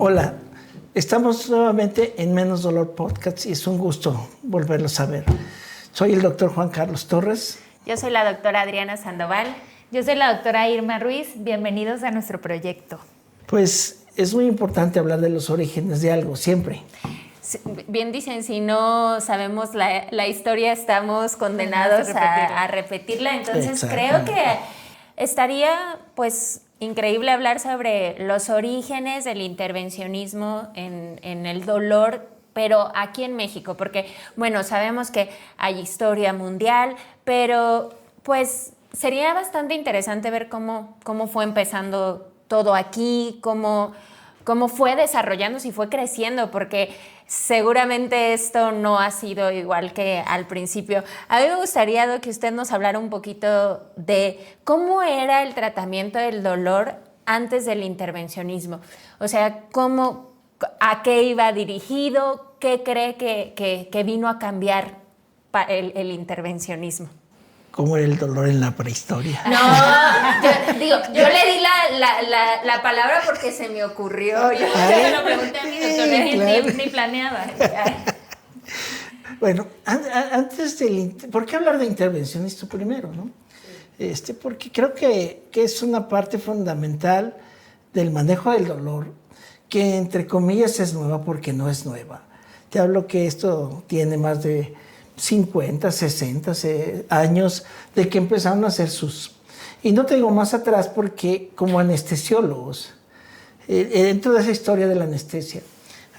Hola, estamos nuevamente en Menos Dolor Podcast y es un gusto volverlos a ver. Soy el doctor Juan Carlos Torres. Yo soy la doctora Adriana Sandoval. Yo soy la doctora Irma Ruiz. Bienvenidos a nuestro proyecto. Pues es muy importante hablar de los orígenes de algo, siempre. Bien dicen, si no sabemos la historia, estamos condenados a repetirla. Entonces creo que estaría pues increíble hablar sobre los orígenes del intervencionismo en el dolor, pero aquí en México, porque bueno, sabemos que hay historia mundial, pero pues sería bastante interesante ver cómo fue empezando todo aquí, cómo fue desarrollándose y fue creciendo, porque seguramente esto no ha sido igual que al principio. A mí me gustaría que usted nos hablara un poquito de cómo era el tratamiento del dolor antes del intervencionismo. O sea, a qué iba dirigido, qué cree que vino a cambiar el intervencionismo. ¿Cómo era el dolor en la prehistoria? No, yo le di la palabra porque se me ocurrió. Yo se lo pregunté a mi doctor, ni planeaba. Bueno, ¿por qué hablar de intervencionista primero, no? Porque creo que es una parte fundamental del manejo del dolor, que entre comillas es nueva porque no es nueva. Te hablo que esto tiene más de 50, 60 años de que empezaron a hacer sus... Y no te digo más atrás porque como anestesiólogos, dentro de esa historia de la anestesia,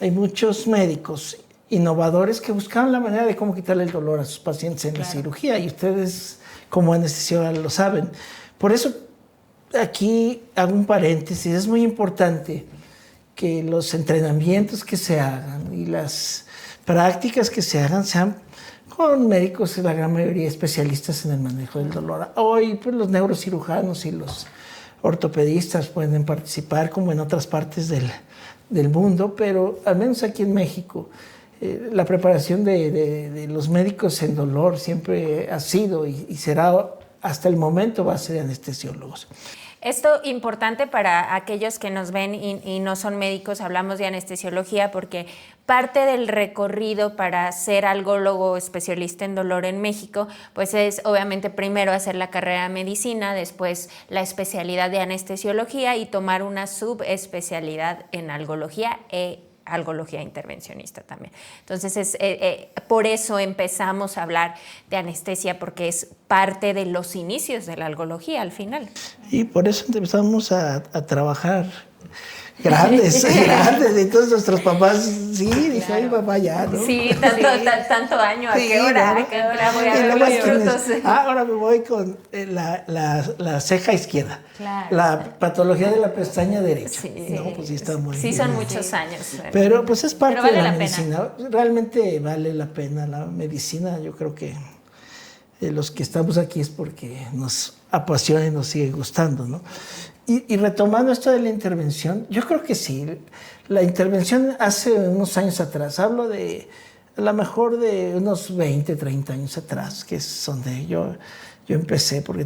hay muchos médicos innovadores que buscaban la manera de cómo quitarle el dolor a sus pacientes en la cirugía, y ustedes como anestesiólogos lo saben. Por eso aquí hago un paréntesis, es muy importante que los entrenamientos que se hagan y las prácticas que se hagan sean con médicos, la gran mayoría especialistas en el manejo del dolor. Hoy pues, los neurocirujanos y los ortopedistas pueden participar como en otras partes del mundo, pero al menos aquí en México la preparación de los médicos en dolor siempre ha sido y será hasta el momento base de anestesiólogos. Esto importante para aquellos que nos ven y no son médicos, hablamos de anestesiología porque parte del recorrido para ser algólogo especialista en dolor en México, pues es obviamente primero hacer la carrera de medicina, después la especialidad de anestesiología y tomar una subespecialidad en algología algología intervencionista también. Entonces, por eso empezamos a hablar de anestesia, porque es parte de los inicios de la algología al final. Y por eso empezamos a trabajar grandes, entonces nuestros papás, sí, dije, claro. Ay, papá, ya, ¿no? Sí, tanto año, ¿a qué hora? ¿A qué hora voy a ver los frutos? Ahora me voy con la ceja izquierda, claro, la patología de la pestaña derecha. Sí, no, pues sí está muy sí, bien. son muchos años. Pero pues es parte vale de la medicina. Realmente vale la pena la medicina. Yo creo que los que estamos aquí es porque nos apasiona y nos sigue gustando, ¿no? Y retomando esto de la intervención, yo creo que sí. La intervención hace unos años atrás, hablo de a lo mejor de unos 20, 30 años atrás, que es donde yo empecé, porque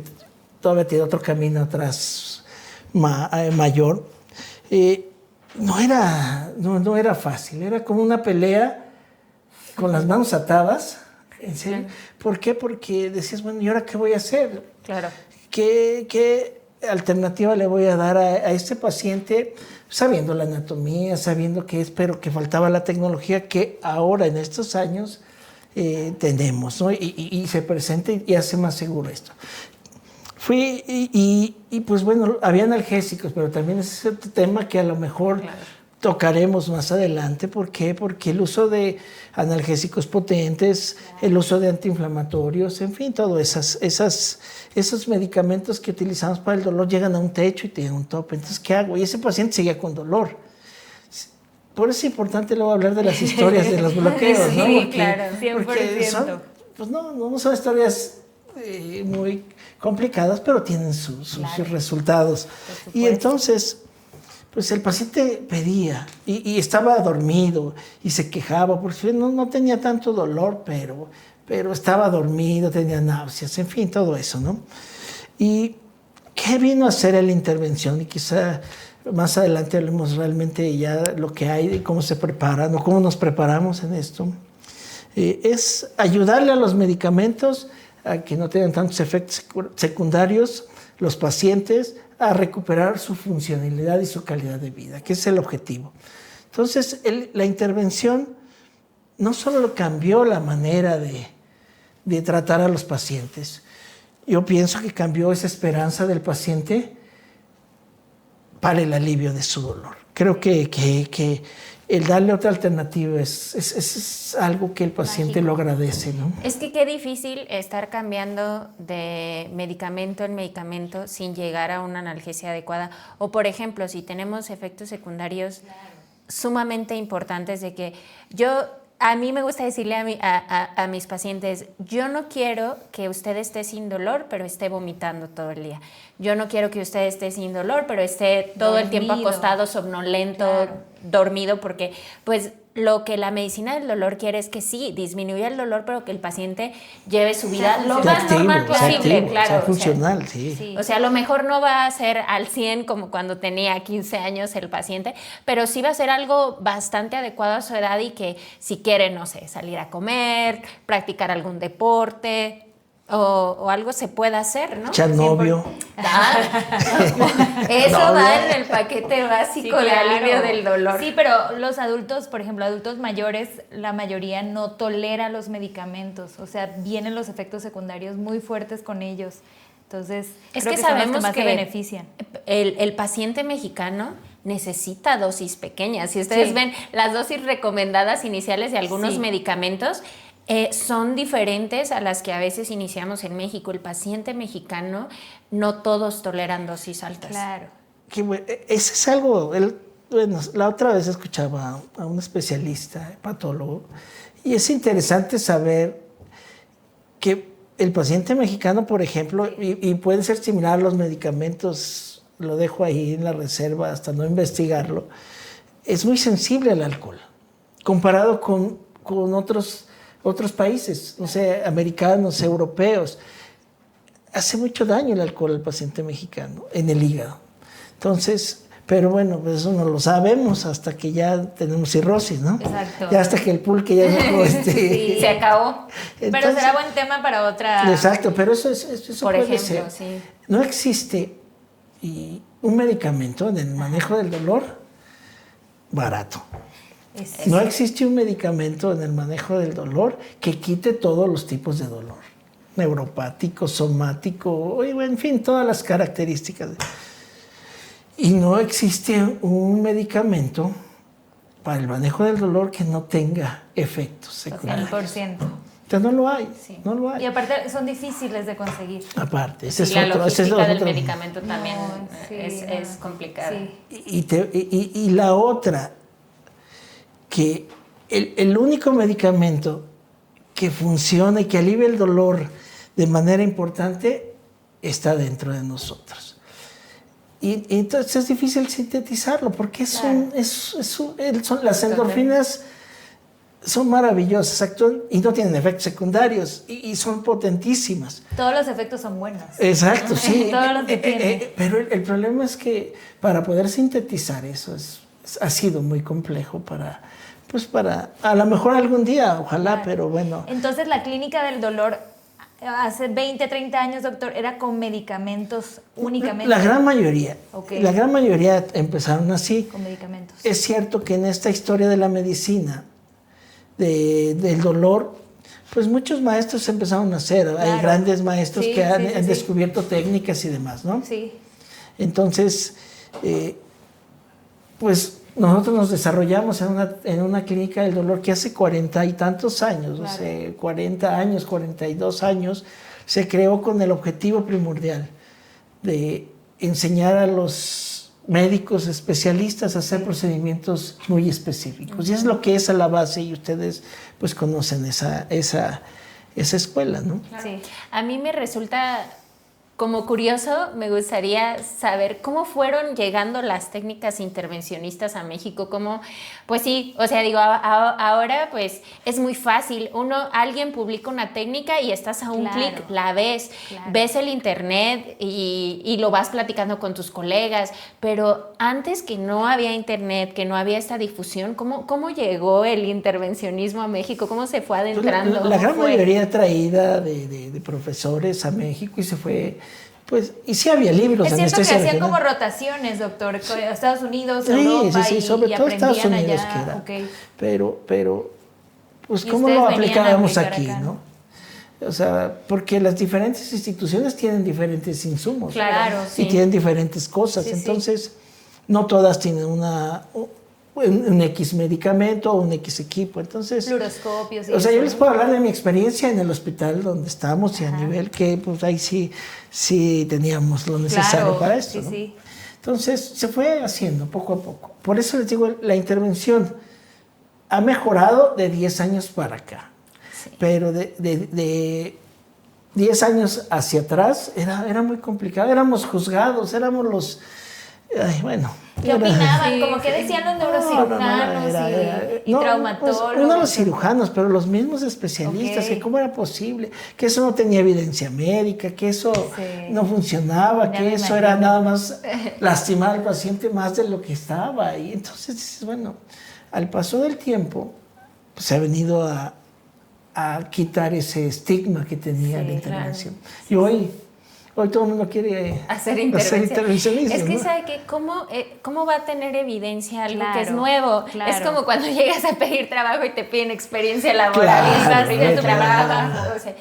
todavía tiene otro camino atrás mayor. No era fácil, era como una pelea con las manos atadas. ¿En serio? ¿Por qué? Porque decías, bueno, ¿y ahora qué voy a hacer? Claro. ¿Qué alternativa le voy a dar a este paciente, sabiendo la anatomía, sabiendo qué es, pero que faltaba la tecnología que ahora en estos años tenemos, ¿no? Y se presenta y hace más seguro esto. Fui y pues bueno, había analgésicos, pero también es otro tema que a lo mejor tocaremos más adelante. ¿Por qué? Porque el uso de analgésicos potentes, el uso de antiinflamatorios, en fin, todos esos medicamentos que utilizamos para el dolor llegan a un techo y tienen un tope. Entonces, ¿qué hago? Y ese paciente seguía con dolor. Por eso es importante luego hablar de las historias de los bloqueos, sí, ¿no? Sí, claro, 100%. Porque pues no son historias muy complicadas, pero tienen sus resultados. Y entonces, pues el paciente pedía y estaba dormido y se quejaba, porque no tenía tanto dolor, pero estaba dormido, tenía náuseas, en fin, todo eso, ¿no? Y ¿qué vino a hacer la intervención? Y quizá más adelante hablemos realmente ya lo que hay, de cómo se preparan o cómo nos preparamos en esto. Es ayudarle a los medicamentos a que no tengan tantos efectos secundarios, los pacientes, a recuperar su funcionalidad y su calidad de vida, que es el objetivo. Entonces, la intervención no solo cambió la manera de tratar a los pacientes, yo pienso que cambió esa esperanza del paciente para el alivio de su dolor. Creo que el darle otra alternativa es algo que el paciente mágico. Lo agradece, ¿no? Es que qué difícil estar cambiando de medicamento en medicamento sin llegar a una analgesia adecuada. O, por ejemplo, si tenemos efectos secundarios sumamente importantes de que a mí me gusta decirle a mis pacientes, yo no quiero que usted esté sin dolor, pero esté vomitando todo el día. Yo no quiero que usted esté sin dolor, pero esté todo el tiempo acostado, somnolento, dormido, porque pues lo que la medicina del dolor quiere es que sí, disminuya el dolor, pero que el paciente lleve su vida lo más normal posible, claro. Sea funcional, sí. O sea, a lo mejor no va a ser al 100 como cuando tenía 15 años el paciente, pero sí va a ser algo bastante adecuado a su edad y que si quiere, no sé, salir a comer, practicar algún deporte o algo se pueda hacer, ¿no? Echar novio. Eso va en el paquete básico de alivio del dolor. Sí, pero los adultos, por ejemplo, adultos mayores, la mayoría no tolera los medicamentos. O sea, vienen los efectos secundarios muy fuertes con ellos. Entonces, es creo que son sabemos los que más que se benefician. El paciente mexicano necesita dosis pequeñas. Si ustedes ven las dosis recomendadas iniciales de algunos medicamentos, son diferentes a las que a veces iniciamos en México. El paciente mexicano, no todos toleran dosis altas. Claro. Ese es algo, bueno, la otra vez escuchaba a un especialista, patólogo, y es interesante saber que el paciente mexicano, por ejemplo, y puede ser similar a los medicamentos, lo dejo ahí en la reserva hasta no investigarlo, es muy sensible al alcohol, comparado con otros países, no sé, americanos, europeos. Hace mucho daño el alcohol al paciente mexicano en el hígado. Entonces, pero bueno, pues eso no lo sabemos hasta que ya tenemos cirrosis, ¿no? Exacto. Ya hasta que el pulque ya dejó sí, se acabó. Entonces, pero será buen tema para otra. Exacto, pero eso por puede ejemplo, ser. sí. No existe un medicamento en el manejo del dolor barato. No existe un medicamento en el manejo del dolor que quite todos los tipos de dolor. Neuropático, somático, en fin, todas las características. Y no existe un medicamento para el manejo del dolor que no tenga efectos secundarios. 100%. Entonces no lo hay, no lo hay. Y aparte son difíciles de conseguir. Aparte, ese es la otro. logística del medicamento también es complicada. Sí. Y la otra, que el único medicamento que funciona y que alivia el dolor de manera importante está dentro de nosotros. Y entonces es difícil sintetizarlo porque las endorfinas son maravillosas, actúan y no tienen efectos secundarios y son potentísimas. Todos los efectos son buenos. Exacto, sí. Todos los que tienen. Pero el problema es que para poder sintetizar eso ha sido muy complejo para a lo mejor algún día, ojalá, pero bueno. Entonces la clínica del dolor hace 20, 30 años, doctor, era con medicamentos únicamente. La gran mayoría. Okay. La gran mayoría empezaron así. Con medicamentos. Es cierto que en esta historia de la medicina, del dolor, pues muchos maestros empezaron a hacer. Claro. Hay grandes maestros que han descubierto técnicas y demás, ¿no? Sí. Entonces, pues nosotros nos desarrollamos en una clínica del dolor que hace 40 y tantos años, claro. O sea, 40 años, 42 años, se creó con el objetivo primordial de enseñar a los médicos especialistas a hacer procedimientos muy específicos. Y es lo que es a la base, y ustedes pues conocen esa escuela, ¿no? Sí. A mí me resulta como curioso, me gustaría saber cómo fueron llegando las técnicas intervencionistas a México. Cómo, pues sí, o sea, digo, ahora pues es muy fácil. Alguien publica una técnica y estás a un clic, la ves, ves el internet y lo vas platicando con tus colegas. Pero antes, que no había internet, que no había esta difusión, ¿cómo llegó el intervencionismo a México? ¿Cómo se fue adentrando? La gran mayoría traída de profesores a México y se fue, pues, y sí había libros. Es cierto que hacían como rotaciones, doctor, Estados Unidos, Europa, sí, sobre todo Estados Unidos allá. Que era. Okay. Pero, pues, ¿cómo lo aplicábamos aquí, no? O sea, porque las diferentes instituciones tienen diferentes insumos. Claro, y tienen diferentes cosas. Entonces, no todas tienen un X medicamento o un X equipo. Entonces, fluoroscopios. O sea, yo les puedo hablar de mi experiencia en el hospital donde estábamos y a nivel que, pues ahí sí teníamos lo necesario para esto, ¿no? Entonces, se fue haciendo poco a poco. Por eso les digo, la intervención ha mejorado de 10 años para acá. Pero de 10 años hacia atrás era muy complicado. Éramos juzgados, éramos los... Ay, bueno. ¿Qué opinaban? Como que decían los neurocirujanos y traumatólogos. Pues, no los cirujanos, pero los mismos especialistas, que cómo era posible, que eso no tenía evidencia médica, que eso no funcionaba, que eso era nada más lastimar al paciente más de lo que estaba. Y entonces dices, bueno, al paso del tiempo, pues se ha venido a quitar ese estigma que tenía la intervención. Y hoy todo el mundo quiere hacer intervencionismo. Es que, ¿no? ¿sabe qué? ¿Cómo va a tener evidencia algo que es nuevo? Es como cuando llegas a pedir trabajo y te piden experiencia laboral y estás haciendo tu trabajo. O sea,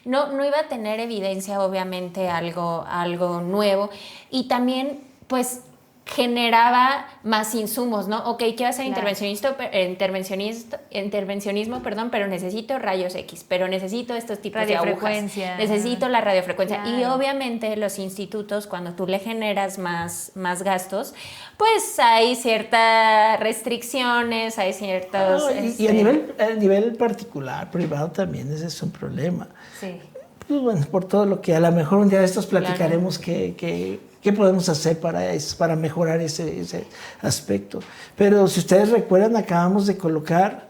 no iba a tener evidencia, obviamente, algo nuevo. Y también, pues, generaba más insumos, ¿no? Ok, quiero hacer intervencionismo, pero necesito rayos X, pero necesito estos tipos de agujas, necesito la radiofrecuencia. Y obviamente los institutos, cuando tú le generas más gastos, pues hay ciertas restricciones, hay ciertos... Y a nivel particular, privado también ese es un problema. Sí. Pues bueno, por todo lo que a lo mejor un día de estos platicaremos ¿qué podemos hacer para mejorar ese aspecto? Pero si ustedes recuerdan, acabamos de colocar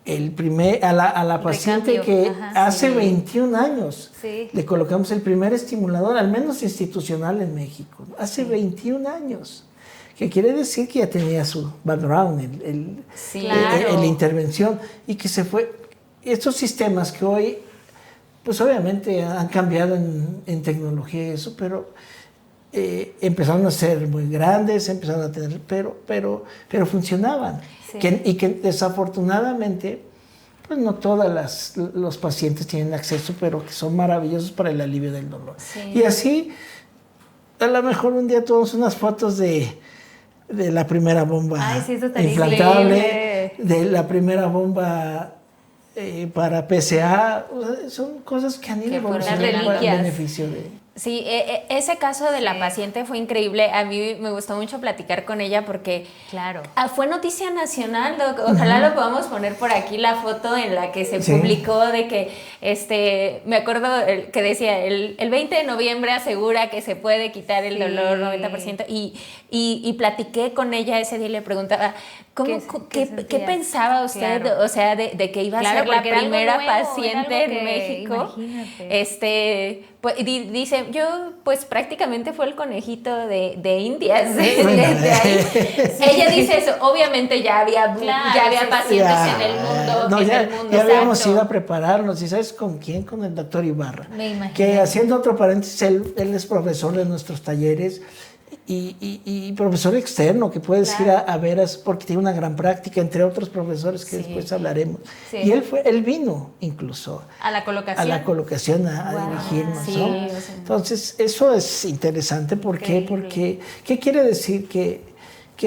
a la paciente que hace 21 años le colocamos el primer estimulador, al menos institucional en México. Hace 21 años. Que quiere decir que ya tenía su background, la intervención, y que se fue. Estos sistemas que hoy, pues obviamente han cambiado en tecnología y eso, pero empezaron a ser muy grandes, empezaron a tener, pero funcionaban. Y que desafortunadamente, pues no todos los pacientes tienen acceso, pero que son maravillosos para el alivio del dolor. Y así, a lo mejor un día tomamos unas fotos de la primera bomba implantable, de la primera bomba para PSA. Son cosas que han ido evolucionando para el beneficio de... Sí, ese caso de la paciente fue increíble. A mí me gustó mucho platicar con ella porque fue noticia nacional. Ojalá lo podamos poner por aquí, la foto en la que se publicó de que, me acuerdo que decía, el 20 de noviembre asegura que se puede quitar el dolor 90%. Y platiqué con ella ese día y le preguntaba, ¿qué pensaba usted? O sea, de que iba a ser la primera paciente en México. Pues, dice, yo pues prácticamente fue el conejito de Indias. Desde ahí. Ella dice eso, obviamente ya había pacientes en el mundo. Ya habíamos ido a prepararnos, ¿y sabes con quién? Con el doctor Ibarra. Que, haciendo otro paréntesis, él es profesor de nuestros talleres y profesor externo que puedes ir a ver, porque tiene una gran práctica, entre otros profesores que después hablaremos. Y él vino incluso a la colocación a dirigirnos, ¿no? Entonces eso es interesante. ¿Por qué? Porque ¿qué quiere decir? Que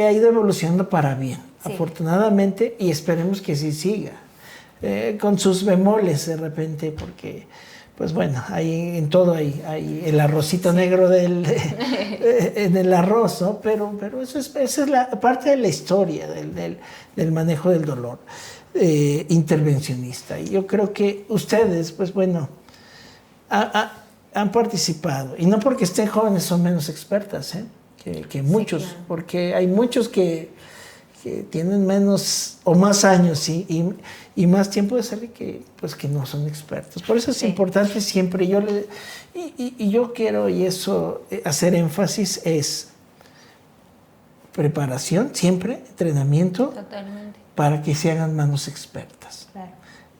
ha ido evolucionando para bien, afortunadamente, y esperemos que sí siga, con sus bemoles de repente, porque pues bueno, ahí en todo hay el arrocito negro en el arroz, ¿no? Pero esa es la parte de la historia del manejo del dolor intervencionista. Y yo creo que ustedes, pues bueno, han participado. Y no porque estén jóvenes son menos expertas, que muchos, sí, claro. Porque hay muchos que tienen menos o más años y más tiempo de salir que no son expertos. Por eso es importante siempre, yo quiero, y eso, hacer énfasis es preparación, siempre, entrenamiento. Totalmente. Para que se hagan manos expertas. Claro.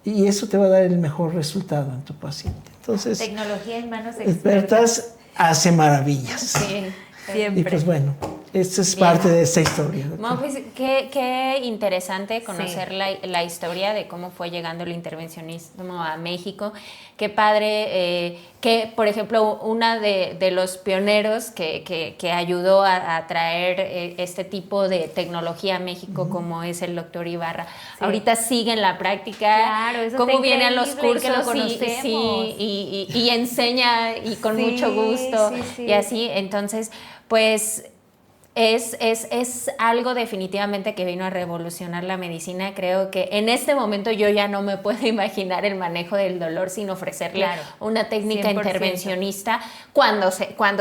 Y eso te va a dar el mejor resultado en tu paciente. Entonces, tecnología en manos expertas hace maravillas. Sí, siempre. Y pues bueno, esta es parte de esta historia. No, pues, qué interesante conocer la historia de cómo fue llegando el intervencionismo a México. Qué padre que, por ejemplo, una de los pioneros que ayudó a traer este tipo de tecnología a México, como es el doctor Ibarra. Ahorita sigue en la práctica, claro, eso cómo viene a los cursos y enseña y con mucho gusto y así. Entonces, pues es algo definitivamente que vino a revolucionar la medicina. Creo que en este momento yo ya no me puedo imaginar el manejo del dolor sin ofrecerle una técnica 100%. Intervencionista cuando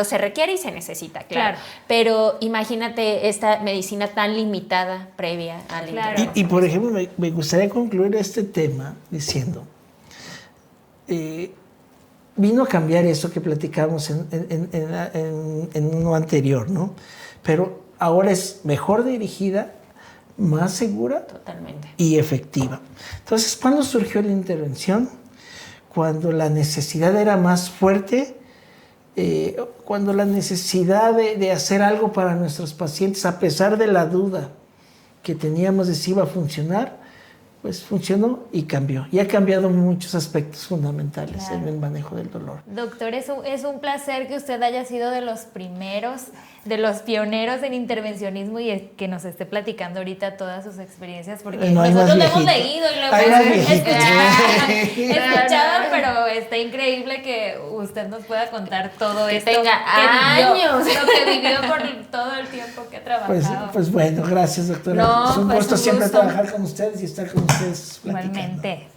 se requiere y se necesita, claro. Pero imagínate esta medicina tan limitada previa al intervencionismo. Y por ejemplo, me gustaría concluir este tema diciendo, vino a cambiar eso que platicamos en uno anterior, ¿no? Pero ahora es mejor dirigida, más segura. Totalmente. Y efectiva. Entonces, ¿cuándo surgió la intervención? Cuando la necesidad era más fuerte, cuando la necesidad de hacer algo para nuestros pacientes, a pesar de la duda que teníamos de si iba a funcionar, pues funcionó y cambió. Y ha cambiado muchos aspectos fundamentales en el manejo del dolor. Doctor, es un placer que usted haya sido de los primeros, de los pioneros en intervencionismo y que nos esté platicando ahorita todas sus experiencias, porque nosotros lo hemos leído y lo hemos escuchado, pero está increíble que usted nos pueda contar todo esto. Que tenga años. Lo que vivió por todo el tiempo que ha trabajado. Pues bueno, gracias, doctora. Es un gusto siempre trabajar con ustedes y estar con ustedes platicando. Igualmente.